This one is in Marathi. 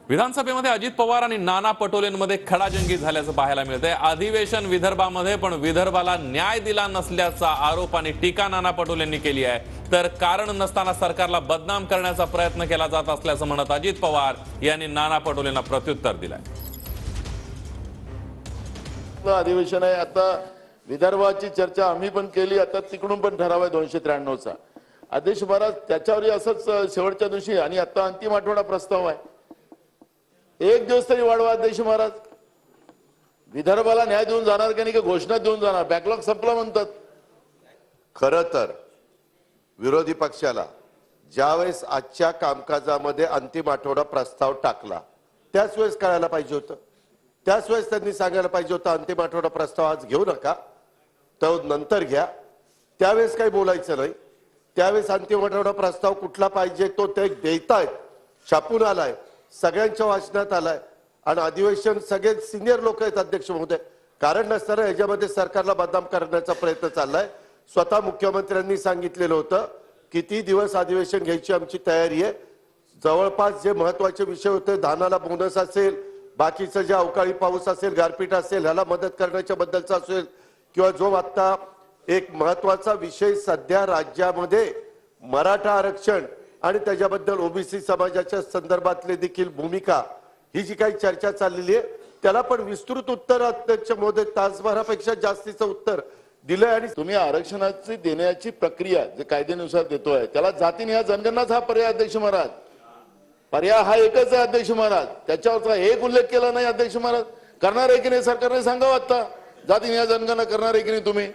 विधानसभेमध्ये अजित पवार आणि नाना पटोलेंमध्ये खडाजंगी झाल्याचं पाहायला मिळतंय। अधिवेशन विदर्भामध्ये, पण विदर्भाला न्याय दिला नसल्याचा आरोप आणि टीका नाना पटोलेंनी केली आहे। तर कारण नसताना सरकारला बदनाम करण्याचा प्रयत्न केला जात असल्याचं म्हणत अजित पवार यांनी नाना पटोलेंना प्रत्युत्तर दिलंय। अधिवेशन आहे, आता विदर्भाची चर्चा आम्ही पण केली, आता तिकडून पण ठराव आहे 293 चा। अध्यक्ष महाराज त्याच्यावरही असंच शेवटच्या दिवशी आणि आता अंतिम आठवडा प्रस्ताव आहे, एक दिवस तरी वाढवा अध्यक्ष महाराज। विदर्भाला न्याय देऊन जाणार का नाही, घोषणा देऊन जाणार, बॅकलॉग संपला म्हणतात। खरं तर विरोधी पक्षाला ज्यावेळेस आजच्या कामकाजामध्ये अंतिम आठवडा प्रस्ताव टाकला त्याच वेळेस कळायला पाहिजे होतं, त्याच वेळेस त्यांनी सांगायला पाहिजे होतं अंतिम आठवडा प्रस्ताव आज घेऊ नका, तो नंतर घ्या। त्यावेळेस काही बोलायचं नाही, त्यावेळेस अंतिम आठवडा प्रस्ताव कुठला पाहिजे तो ते देतायत, छापून आलाय, सगळ्यांच्या वाचनात आलाय आणि अधिवेशन सगळे सिनियर लोक आहेत अध्यक्ष महोदय। कारण नसताना याच्यामध्ये सरकारला बदनाम करण्याचा प्रयत्न चाललाय। स्वतः मुख्यमंत्र्यांनी सांगितलेलं होतं किती दिवस अधिवेशन घ्यायची आमची तयारी आहे। जवळपास जे महत्त्वाचे विषय होते, धानाला बोनस असेल, बाकीचं जे अवकाळी पाऊस असेल, गारपीट असेल, ह्याला मदत करण्याच्या बद्दलचा असेल, किंवा जो आता एक महत्त्वाचा विषय सध्या राज्यामध्ये मराठा आरक्षण आणि त्याच्याबद्दल ओबीसी समाजाच्या संदर्भातली देखील भूमिका, ही जी काही चर्चा चाललेली आहे त्याला पण विस्तृत उत्तर अध्यक्ष महोदय तासभरापेक्षा जास्तीचं उत्तर दिलंय। आणि तुम्ही आरक्षणाची देण्याची प्रक्रिया जे कायद्यानुसार देतोय त्याला जातीनिहाय जनगणनाच हा पर्याय अध्यक्ष महाराज, पर्याय हा एकच आहे अध्यक्ष महाराज, त्याच्यावरचा एक उल्लेख केला नाही अध्यक्ष महाराज। करणार आहे की नाही सरकारने सांगावं, आता जातीनिहाय जनगणना करणार आहे की नाही तुम्ही?